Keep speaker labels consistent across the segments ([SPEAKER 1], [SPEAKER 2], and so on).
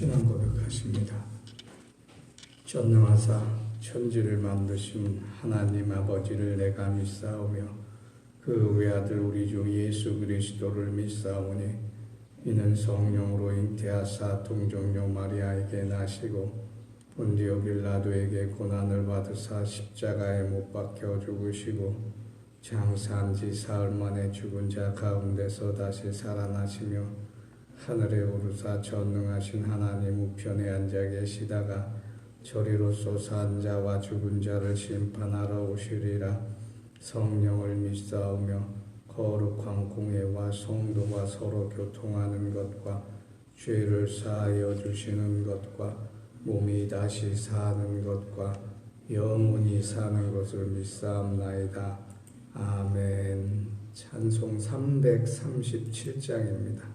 [SPEAKER 1] 신앙 고백하십니다. 전능하사 천지를 만드신 하나님 아버지를 내가 믿사오며 그 외아들 우리 주 예수 그리스도를 믿사오니 이는 성령으로 잉태하사 동정녀 마리아에게 나시고 본디오 빌라도에게 고난을 받으사 십자가에 못 박혀 죽으시고 장사한 지 사흘 만에 죽은 자 가운데서 다시 살아나시며 하늘에 오르사 전능하신 하나님 우편에 앉아 계시다가 저리로서 산 자와 죽은 자를 심판하러 오시리라. 성령을 믿사오며 거룩한 공회와 성도가 서로 교통하는 것과 죄를 사하여 주시는 것과 몸이 다시 사는 것과 영원히 사는 것을 믿사옵나이다. 아멘. 찬송 337장입니다.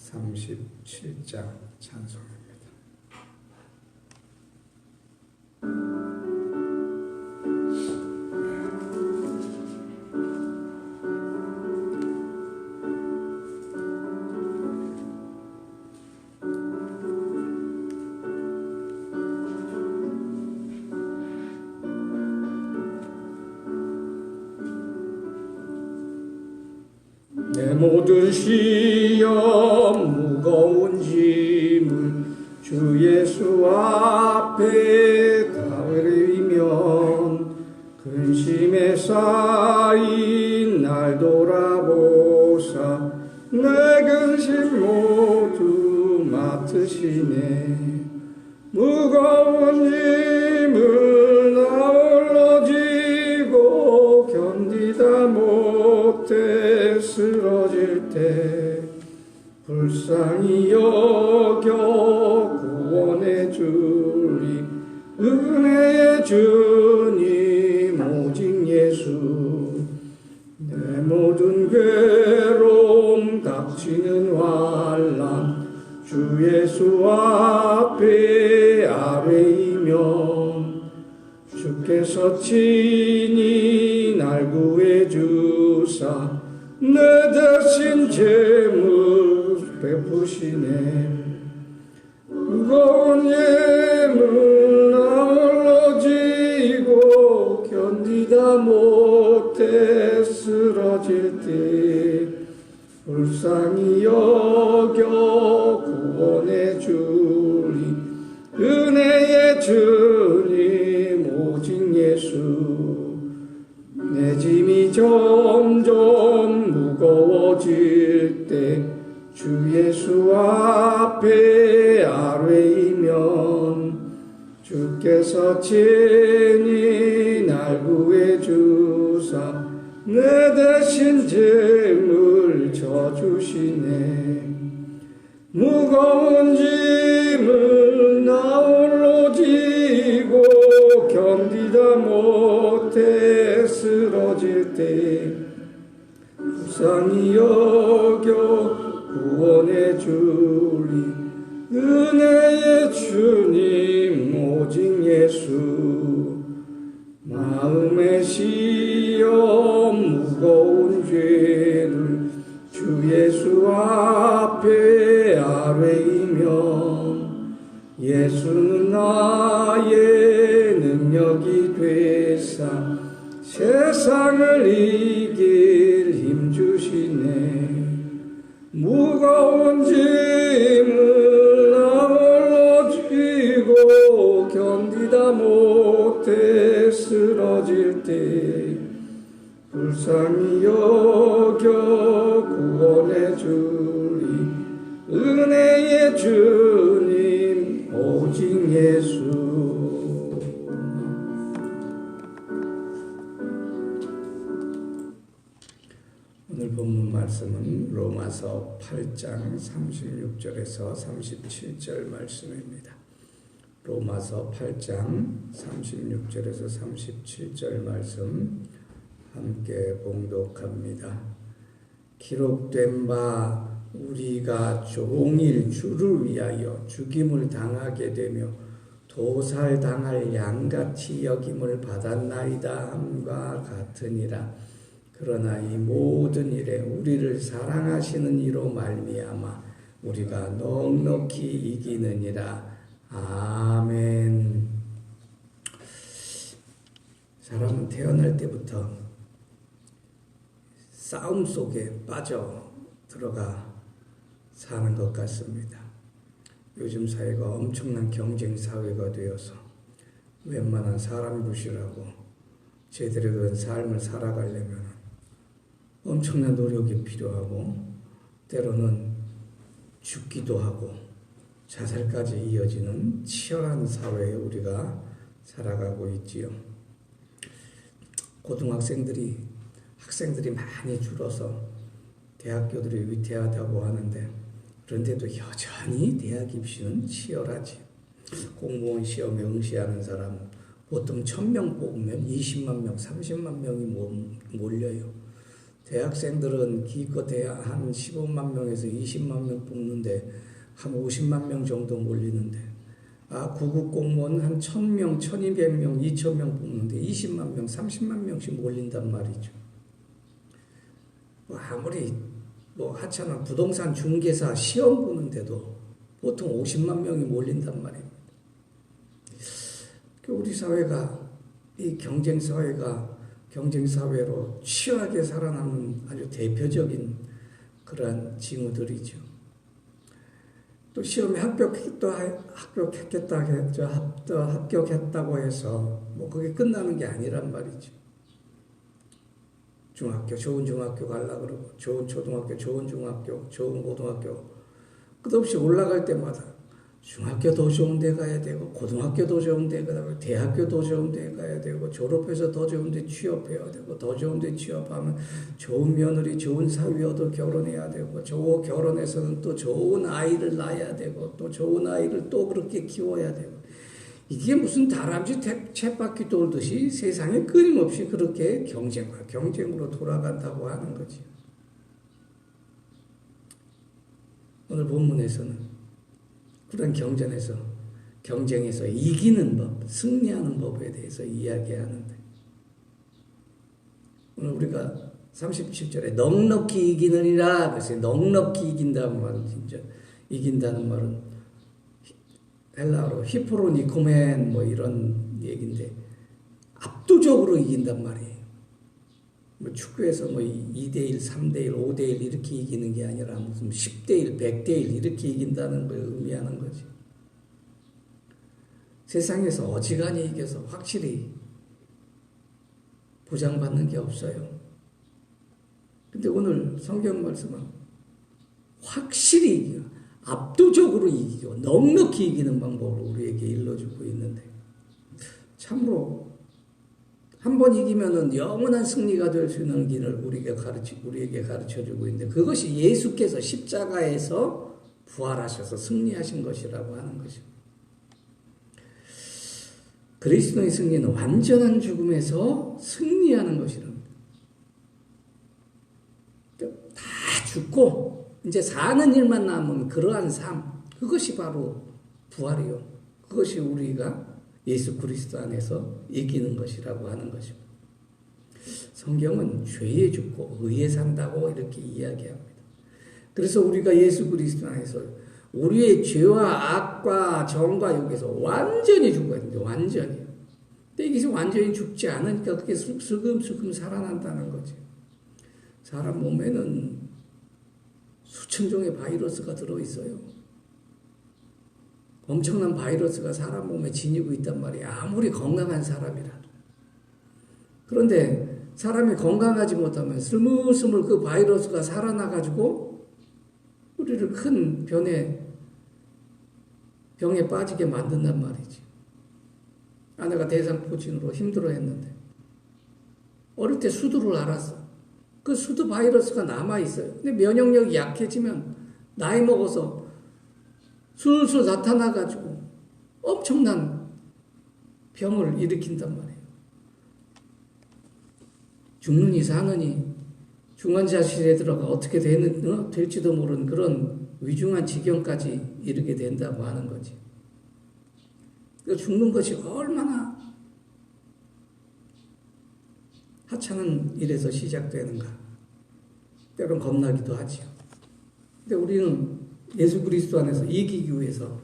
[SPEAKER 1] 337장 찬송입니다. 내 모든 시험 무거운 짐을 주 예수 앞에 다 버리면 근심에 쌓인 날 돌아보사 내 근심 모두 맡으시네. 무거운 짐을 나 홀로 지고 견디다 못해 쓰러질 때 불쌍히 여겨 구원해 주리. 은혜의 주님 오직 예수. 내 모든 괴로움 닥치는 환난 주 예수 앞에 아뢰이면 주께서 친히 날 구해 주사 내 대신 죄물 베푸시네. 무거운 예물 나 홀로 지고 견디다 못해 쓰러질 때 불쌍히 여겨 구원해 주리. 은혜의 주님 오직 예수. 내 짐이 점점 무거워질 때 주 예수 앞에 아뢰이면 주께서 친히 날 구해 주사 내 대신 죄물 져주시네. 무거운 짐을 나 홀로 지고 견디다 못해 쓰러질 때 불쌍히 여겨 구원해 주리. 은혜의 주님 오직 예수. 마음의 시험 무거운 죄를 주 예수 앞에 아뢰이면 예수는 나의 능력이 되사 세상을 이길 힘 주시네. 무거운 짐을 나 홀로 지고 견디다 못해 쓰러질 때 불쌍히 여겨 구원해 주리. 은혜의 주님 오직 예수. 오늘 본문 말씀은 로마서 8장 36절에서 37절 말씀입니다. 로마서 8장 36절에서 37절 말씀 함께 봉독합니다. 기록된 바 우리가 종일 주를 위하여 죽임을 당하게 되며 도살당할 양같이 여김을 받았나이다 함과 같으니라. 그러나 이 모든 일에 우리를 사랑하시는 이로 말미암아 우리가 넉넉히 이기느니라. 아멘. 사람은 태어날 때부터 싸움 속에 빠져 들어가 사는 것 같습니다. 요즘 사회가 엄청난 경쟁 사회가 되어서 웬만한 사람 구실하고 제대로 된 삶을 살아가려면 엄청난 노력이 필요하고 때로는 죽기도 하고 자살까지 이어지는 치열한 사회에 우리가 살아가고 있지요. 학생들이 많이 줄어서 대학교들이 위태하다고 하는데 그런데도 여전히 대학 입시는 치열하지. 공무원 시험에 응시하는 사람 보통 1000명 뽑으면 20만 명, 30만 명이 몰려요. 대학생들은 기껏해야 한 15만 명에서 20만 명 뽑는데 한 50만 명 정도 몰리는데 구급 공무원 한 1000명, 1200명, 2000명 뽑는데 20만 명, 30만 명씩 몰린단 말이죠. 아무리 하찮은 부동산 중개사 시험 보는데도 보통 50만 명이 몰린단 말입니다. 우리 사회가 이 경쟁 사회로 치열하게 살아남는 아주 대표적인 그러한 징후들이죠. 또 시험에 합격했다고 해서 그게 끝나는 게 아니란 말이죠. 좋은 중학교 가려고 그러고, 좋은 초등학교, 좋은 중학교, 좋은 고등학교, 끝없이 올라갈 때마다 중학교 더 좋은 데 가야 되고, 고등학교 더 좋은 데 가야 되고, 대학교 더 좋은 데 가야 되고, 졸업해서 더 좋은 데 취업해야 되고, 더 좋은 데 취업하면 좋은 며느리, 좋은 사위 얻어 결혼해야 되고, 결혼해서는 또 좋은 아이를 낳아야 되고, 또 좋은 아이를 또 그렇게 키워야 되고, 이게 무슨 다람쥐 쳇바퀴 돌듯이 세상에 끊임없이 그렇게 경쟁으로 돌아간다고 하는 거지. 오늘 본문에서는 그런 경쟁에서 이기는 법, 승리하는 법에 대해서 이야기하는데 오늘 우리가 37절에 넉넉히 이기느니라 그래서 넉넉히 이긴다는 말은 헬라어로 히포로니코멘 이런 얘기인데 압도적으로 이긴단 말이에요. 축구에서 2대1, 3대1, 5대1 이렇게 이기는 게 아니라 무슨 10대1, 100대1 이렇게 이긴다는 걸 의미하는 거지. 세상에서 어지간히 이겨서 확실히 보장받는 게 없어요. 근데 오늘 성경 말씀은 확실히 이겨. 압도적으로 이기고 넉넉히 이기는 방법을 우리에게 일러주고 있는데 참으로 한 번 이기면은 영원한 승리가 될 수 있는 길을 우리에게 가르쳐주고 있는데 그것이 예수께서 십자가에서 부활하셔서 승리하신 것이라고 하는 것입니다. 그리스도의 승리는 완전한 죽음에서 승리하는 것이랍니다. 다 죽고 이제 사는 일만 남은 그러한 삶, 그것이 바로 부활이요. 그것이 우리가 예수 그리스도 안에서 이기는 것이라고 하는 것입니다. 성경은 죄에 죽고 의에 산다고 이렇게 이야기합니다. 그래서 우리가 예수 그리스도 안에서 우리의 죄와 악과 정과 욕에서 완전히 죽어야 됩니다. 완전히. 근데 이게 완전히 죽지 않으니까 그게 슬금슬금 살아난다는 거죠. 사람 몸에는 수천 종의 바이러스가 들어있어요. 엄청난 바이러스가 사람 몸에 지니고 있단 말이에요. 아무리 건강한 사람이라도. 그런데 사람이 건강하지 못하면 스물스물 그 바이러스가 살아나가지고 우리를 큰 병에 빠지게 만든단 말이지. 아내가 대상포진으로 힘들어했는데 어릴 때 수두를 알았어. 그 수두 바이러스가 남아있어요. 근데 면역력이 약해지면 나이 먹어서 술술 나타나가지고 엄청난 병을 일으킨단 말이에요. 죽느니 사느니 중환자실에 들어가 어떻게 될지도 모르는 그런 위중한 지경까지 이르게 된다고 하는 거지. 죽는 것이 얼마나 하찮은 일에서 시작되는가. 때론 겁나기도 하지요. 근데 우리는 예수 그리스도 안에서 이기기 위해서,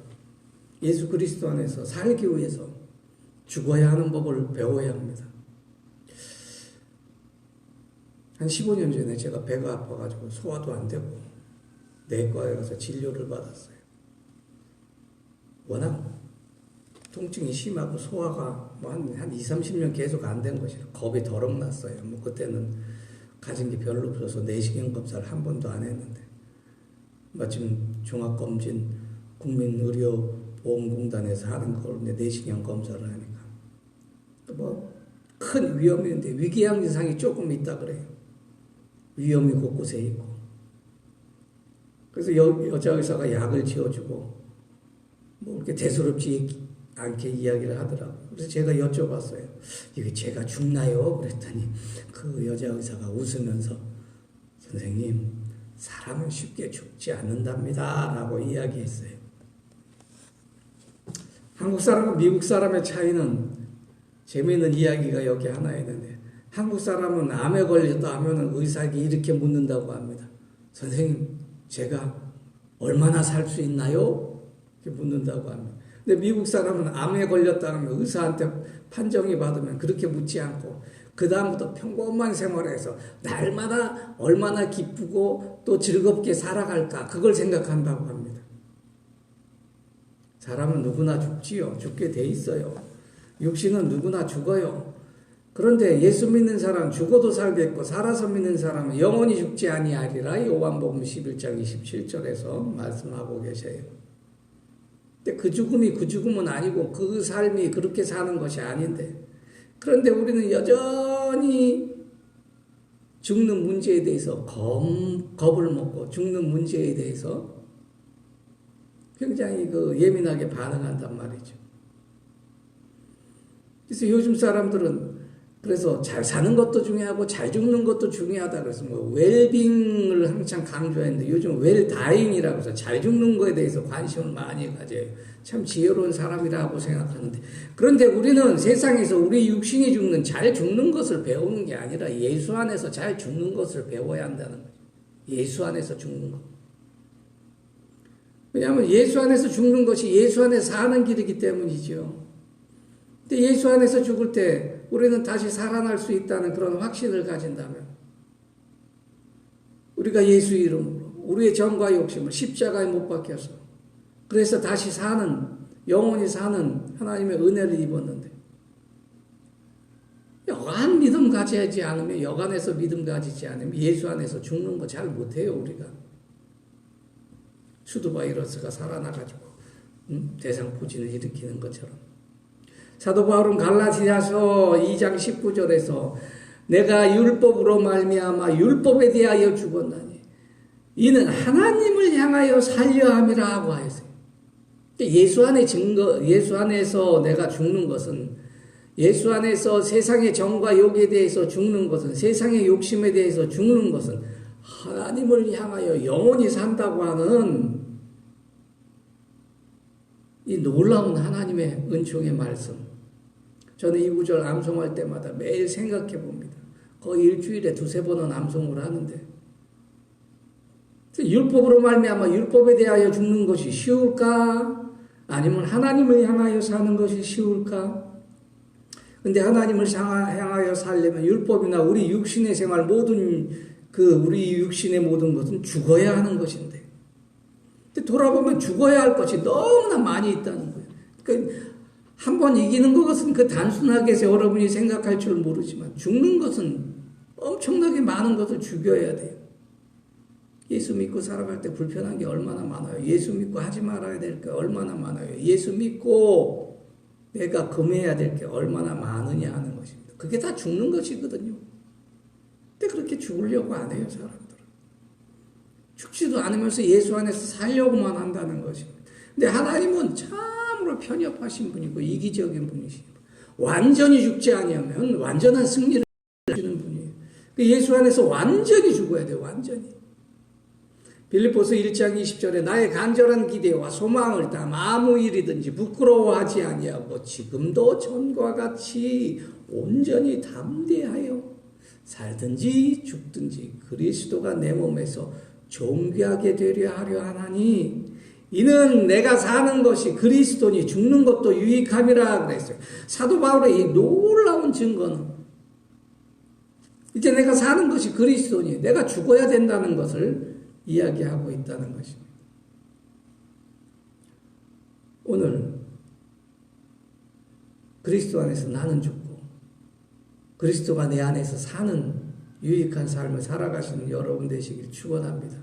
[SPEAKER 1] 예수 그리스도 안에서 살기 위해서 죽어야 하는 법을 배워야 합니다. 한 15년 전에 제가 배가 아파가지고 소화도 안 되고 내과에 가서 진료를 받았어요. 워낙 통증이 심하고 소화가 한 20, 30년 계속 안 된 것이라 겁이 더럭 났어요. 그때는 가진 게 별로 없어서 내시경 검사를 한 번도 안 했는데 마침 종합검진 국민의료보험공단에서 하는 걸 내시경 검사를 하니까 큰 위험인데 위궤양진상이 조금 있다 그래요. 위험이 곳곳에 있고. 그래서 여자 의사가 약을 지어주고 그렇게 대수롭지 않게 이야기를 하더라고요. 그래서 제가 여쭤봤어요. 이게 제가 죽나요? 그랬더니 그 여자 의사가 웃으면서 선생님, 사람은 쉽게 죽지 않는답니다 라고 이야기했어요. 한국 사람과 미국 사람의 차이는 재미있는 이야기가 여기 하나 있는데, 한국 사람은 암에 걸렸다 하면 의사에게 이렇게 묻는다고 합니다. 선생님, 제가 얼마나 살 수 있나요? 이렇게 묻는다고 합니다. 근데 미국 사람은 암에 걸렸다 하면 의사한테 판정이 받으면 그렇게 묻지 않고 그 다음부터 평범한 생활에서 날마다 얼마나 기쁘고 또 즐겁게 살아갈까, 그걸 생각한다고 합니다. 사람은 누구나 죽지요. 죽게 돼 있어요. 육신은 누구나 죽어요. 그런데 예수 믿는 사람 죽어도 살겠고 살아서 믿는 사람은 영원히 죽지 아니하리라 요한복음 11장 27절에서 말씀하고 계세요. 근데 그 죽음이 그 죽음은 아니고 그 삶이 그렇게 사는 것이 아닌데, 그런데 우리는 여전히 죽는 문제에 대해서 겁을 먹고 죽는 문제에 대해서 굉장히 예민하게 반응한단 말이죠. 그래서 요즘 사람들은 그래서 잘 사는 것도 중요하고 잘 죽는 것도 중요하다 그래서 웰빙을 항상 강조했는데 요즘 웰다잉이라고 해서 잘 죽는 거에 대해서 관심을 많이 가져요. 참 지혜로운 사람이라고 생각하는데, 그런데 우리는 세상에서 우리 육신이 죽는 잘 죽는 것을 배우는 게 아니라 예수 안에서 잘 죽는 것을 배워야 한다는 거예요. 예수 안에서 죽는 것. 왜냐하면 예수 안에서 죽는 것이 예수 안에서 사는 길이기 때문이죠. 근데 예수 안에서 죽을 때 우리는 다시 살아날 수 있다는 그런 확신을 가진다면, 우리가 예수 이름으로 우리의 정과 욕심을 십자가에 못 박혀서 그래서 다시 사는, 영원히 사는 하나님의 은혜를 입었는데, 여간 믿음 가지지 않으면, 여간에서 믿음 가지지 않으면 예수 안에서 죽는 거 잘 못해요. 우리가 수두바이러스가 살아나가지고 대상포진을 일으키는 것처럼. 사도 바울은 갈라디아서 2장 19절에서 내가 율법으로 말미암아 율법에 대하여 죽었나니 이는 하나님을 향하여 살려 함이라 하고 하였어요. 예수 안에 예수 안에서 내가 죽는 것은, 예수 안에서 세상의 정과 욕에 대해서 죽는 것은, 세상의 욕심에 대해서 죽는 것은 하나님을 향하여 영원히 산다고 하는 이 놀라운 하나님의 은총의 말씀. 저는 이 구절 암송할 때마다 매일 생각해 봅니다. 거의 일주일에 2-3번은 암송을 하는데, 율법으로 말미암아 율법에 대하여 죽는 것이 쉬울까? 아니면 하나님을 향하여 사는 것이 쉬울까? 근데 하나님을 향하여 살려면 율법이나 우리 육신의 생활, 모든 우리 육신의 모든 것은 죽어야 하는 것인데, 근데 돌아보면 죽어야 할 것이 너무나 많이 있다는 거예요. 그러니까 한번 이기는 것은 단순하게 해서 여러분이 생각할 줄 모르지만, 죽는 것은 엄청나게 많은 것을 죽여야 돼요. 예수 믿고 살아갈 때 불편한 게 얼마나 많아요. 예수 믿고 하지 말아야 될 게 얼마나 많아요. 예수 믿고 내가 금해야 될 게 얼마나 많으냐 하는 것입니다. 그게 다 죽는 것이거든요. 근데 그렇게 죽으려고 안 해요, 사람들은. 죽지도 않으면서 예수 안에서 살려고만 한다는 것입니다. 근데 하나님은 참으로 편협하신 분이고 이기적인 분이시고, 완전히 죽지 아니하면 완전한 승리를 주는 분이에요. 예수 안에서 완전히 죽어야 돼요, 완전히. 빌립보서 1장 20절에 나의 간절한 기대와 소망을 담아 아무 일이든지 부끄러워하지 아니하고 지금도 전과 같이 온전히 담대하여 살든지 죽든지 그리스도가 내 몸에서 존귀하게 되려 하려 하나니 이는 내가 사는 것이 그리스도니 죽는 것도 유익함이라 그랬어요. 사도 바울의 이 놀라운 증거는 이제 내가 사는 것이 그리스도니 내가 죽어야 된다는 것을 이야기하고 있다는 것입니다. 오늘 그리스도 안에서 나는 죽고 그리스도가 내 안에서 사는 유익한 삶을 살아가시는 여러분 되시길 축원합니다.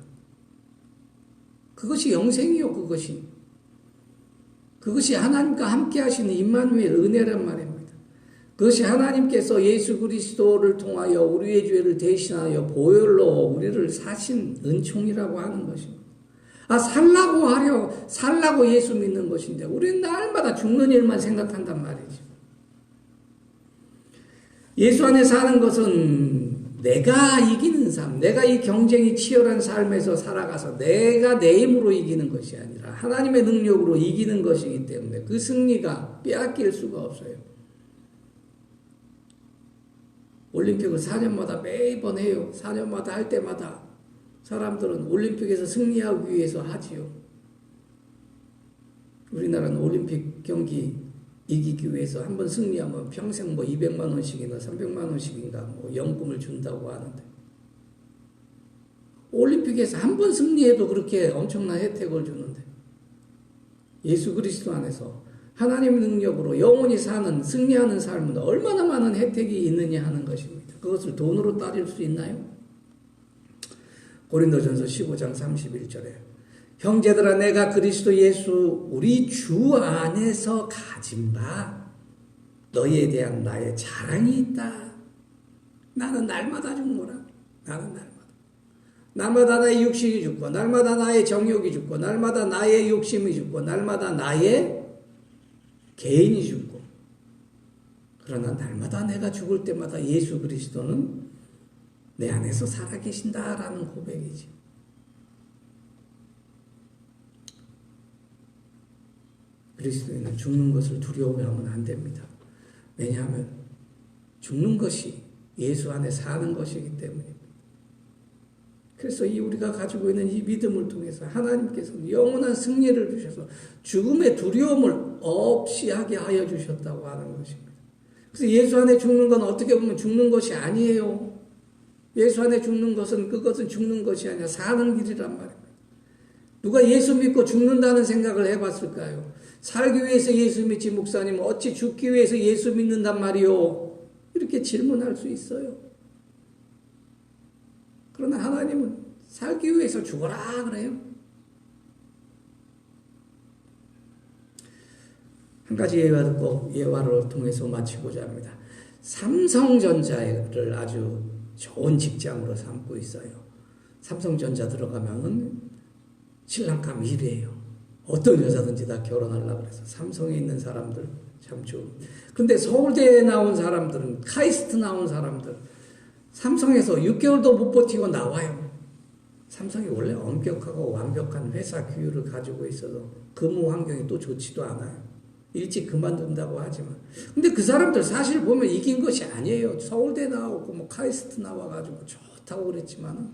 [SPEAKER 1] 그것이 영생이요. 그것이 하나님과 함께 하시는 임마누엘 은혜란 말입니다. 그것이 하나님께서 예수 그리스도를 통하여 우리의 죄를 대신하여 보혈로 우리를 사신 은총이라고 하는 것입니다. 살라고 예수 믿는 것인데 우리는 날마다 죽는 일만 생각한단 말이죠. 예수 안에 사는 것은 내가 이기는 삶, 내가 이 경쟁이 치열한 삶에서 살아가서 내가 내 힘으로 이기는 것이 아니라 하나님의 능력으로 이기는 것이기 때문에 그 승리가 빼앗길 수가 없어요. 올림픽을 4년마다 매번 해요. 4년마다 할 때마다 사람들은 올림픽에서 승리하기 위해서 하지요. 우리나라는 올림픽 경기 이기기 위해서 한 번 승리하면 평생 200만 원씩이나 300만 원씩인가 연금을 준다고 하는데 올림픽에서 한 번 승리해도 그렇게 엄청난 혜택을 주는데 예수 그리스도 안에서 하나님의 능력으로 영원히 사는 승리하는 삶은 얼마나 많은 혜택이 있느냐 하는 것입니다. 그것을 돈으로 따질 수 있나요? 고린도전서 15장 31절에 형제들아 내가 그리스도 예수 우리 주 안에서 가진 바 너희에 대한 나의 자랑이 있다. 나는 날마다 죽노라. 나는 날마다 나의 육신이 죽고 날마다 나의 정욕이 죽고 날마다 나의 욕심이 죽고 날마다 나의 개인이 죽고 그러나 날마다 내가 죽을 때마다 예수 그리스도는 내 안에서 살아계신다라는 고백이지. 그리스도인은 죽는 것을 두려워하면 안 됩니다. 왜냐하면 죽는 것이 예수 안에 사는 것이기 때문입니다. 그래서 우리가 가지고 있는 이 믿음을 통해서 하나님께서는 영원한 승리를 주셔서 죽음의 두려움을 없이 하게 하여 주셨다고 하는 것입니다. 그래서 예수 안에 죽는 건 어떻게 보면 죽는 것이 아니에요. 예수 안에 죽는 것은 그것은 죽는 것이 아니라 사는 길이란 말입니다. 누가 예수 믿고 죽는다는 생각을 해봤을까요? 살기 위해서 예수 믿지 목사님 어찌 죽기 위해서 예수 믿는단 말이요? 이렇게 질문할 수 있어요. 그러나 하나님은 살기 위해서 죽어라 그래요. 한 가지 예화를 통해서 마치고자 합니다. 삼성전자를 아주 좋은 직장으로 삼고 있어요. 삼성전자 들어가면 신랑감 1위예요. 어떤 여자든지 다 결혼하려고 그래서 삼성에 있는 사람들 참 좋은. 근데 서울대에 나온 사람들은 카이스트 나온 사람들 삼성에서 6개월도 못 버티고 나와요. 삼성이 원래 엄격하고 완벽한 회사 규율을 가지고 있어서 근무 환경이 또 좋지도 않아요. 일찍 그만둔다고 하지만. 근데 그 사람들 사실 보면 이긴 것이 아니에요. 서울대 나오고 카이스트 나와가지고 좋다고 그랬지만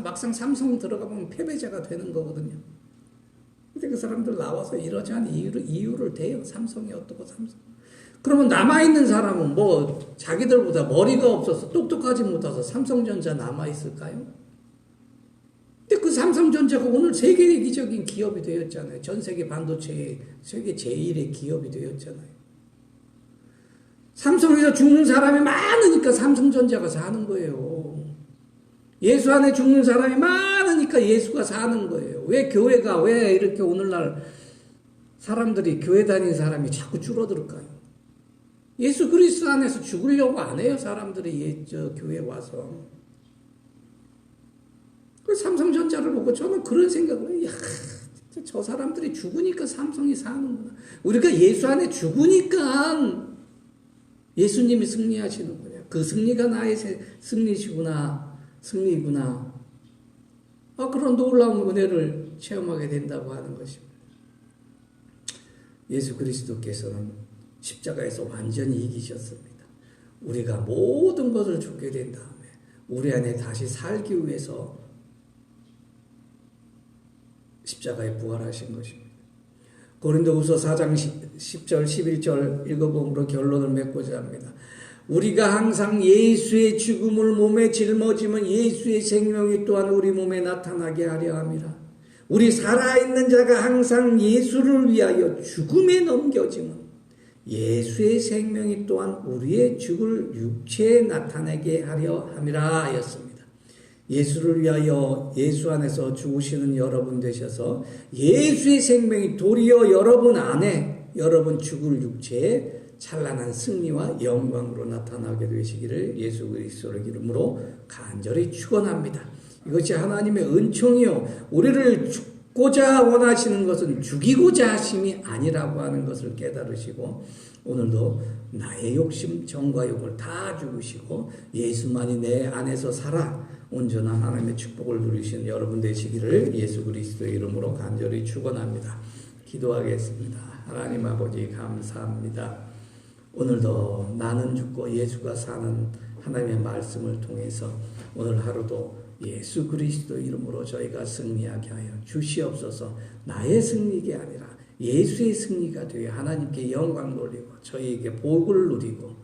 [SPEAKER 1] 막상 삼성 들어가면 패배자가 되는 거거든요. 근데 그 사람들 나와서 이러지 않은 이유를 대요. 삼성이 어떻고 삼성. 그러면 남아있는 사람은 자기들보다 머리가 없어서 똑똑하지 못해서 삼성전자 남아있을까요? 근데 그 삼성전자가 오늘 세계적인 기업이 되었잖아요. 전 세계 반도체의 세계 제1의 기업이 되었잖아요. 삼성에서 죽는 사람이 많으니까 삼성전자가 사는 거예요. 예수 안에 죽는 사람이 많으니까 예수가 사는 거예요. 왜 이렇게 오늘날 사람들이 교회 다니는 사람이 자꾸 줄어들까요? 예수 그리스도 안에서 죽으려고 안 해요. 사람들이 교회 와서. 그 삼성전자를 보고 저는 그런 생각을 해요. 진짜 저 사람들이 죽으니까 삼성이 사는구나. 우리가 예수 안에 죽으니까 예수님이 승리하시는구나. 그 승리가 나의 승리구나. 그런 놀라운 은혜를 체험하게 된다고 하는 것입니다. 예수 그리스도께서는 십자가에서 완전히 이기셨습니다. 우리가 모든 것을 죽게 된 다음에 우리 안에 다시 살기 위해서 십자가에 부활하신 것입니다. 고린도후서 4장 10절 11절 읽어보므로 결론을 맺고자 합니다. 우리가 항상 예수의 죽음을 몸에 짊어지면 예수의 생명이 또한 우리 몸에 나타나게 하려 함이라. 우리 살아있는 자가 항상 예수를 위하여 죽음에 넘겨지면 예수의 생명이 또한 우리의 죽을 육체에 나타내게 하려 함이라 하였습니다. 예수를 위하여 예수 안에서 죽으시는 여러분 되셔서 예수의 생명이 도리어 여러분 안에 여러분 죽을 육체에 찬란한 승리와 영광으로 나타나게 되시기를 예수 그리스도의 이름으로 간절히 축원합니다. 이것이 하나님의 은총이요, 우리를 죽고자 원하시는 것은 죽이고자 하심이 아니라고 하는 것을 깨달으시고 오늘도 나의 욕심, 정과 욕을 다 죽으시고 예수만이 내 안에서 살아 온전한 하나님의 축복을 누리시는 여러분 되시기를 예수 그리스도의 이름으로 간절히 축원합니다. 기도하겠습니다. 하나님 아버지 감사합니다. 오늘도 나는 죽고 예수가 사는 하나님의 말씀을 통해서 오늘 하루도 예수 그리스도 이름으로 저희가 승리하게 하여 주시옵소서. 나의 승리가 아니라 예수의 승리가 되어 하나님께 영광 돌리고 저희에게 복을 누리고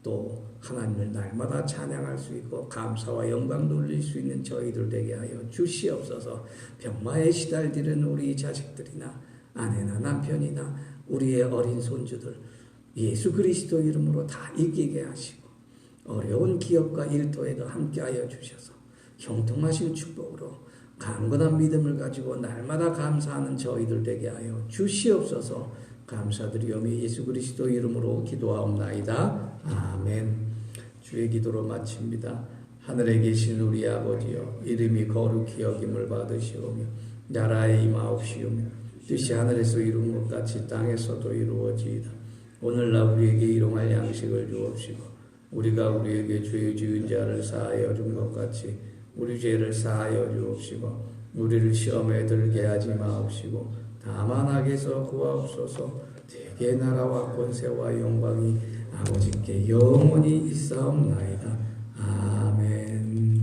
[SPEAKER 1] 또 하나님을 날마다 찬양할 수 있고 감사와 영광 돌릴 수 있는 저희들 되게 하여 주시옵소서. 병마에 시달리는 우리 자식들이나 아내나 남편이나 우리의 어린 손주들 예수 그리스도 이름으로 다 이기게 하시고 어려운 기업과 일터에도 함께하여 주셔서 형통하신 축복으로 강건한 믿음을 가지고 날마다 감사하는 저희들 되게 하여 주시옵소서. 감사드리오며 예수 그리스도 이름으로 기도하옵나이다. 아멘. 주의 기도로 마칩니다. 하늘에 계신 우리 아버지여, 이름이 거룩히 여김을 받으시오며 나라에 임하옵시오며 뜻이 하늘에서 이룬 것 같이 땅에서도 이루어지이다. 오늘날 우리에게 일용할 양식을 주옵시고 우리가 우리에게 죄 지은 자를 사하여 준 것 같이 우리 죄를 사하여 주옵시고 우리를 시험에 들게 하지 마옵시고 다만 악에서 구하옵소서. 대개 나라와 권세와 영광이 아버지께 영원히 있사옵나이다. 아멘.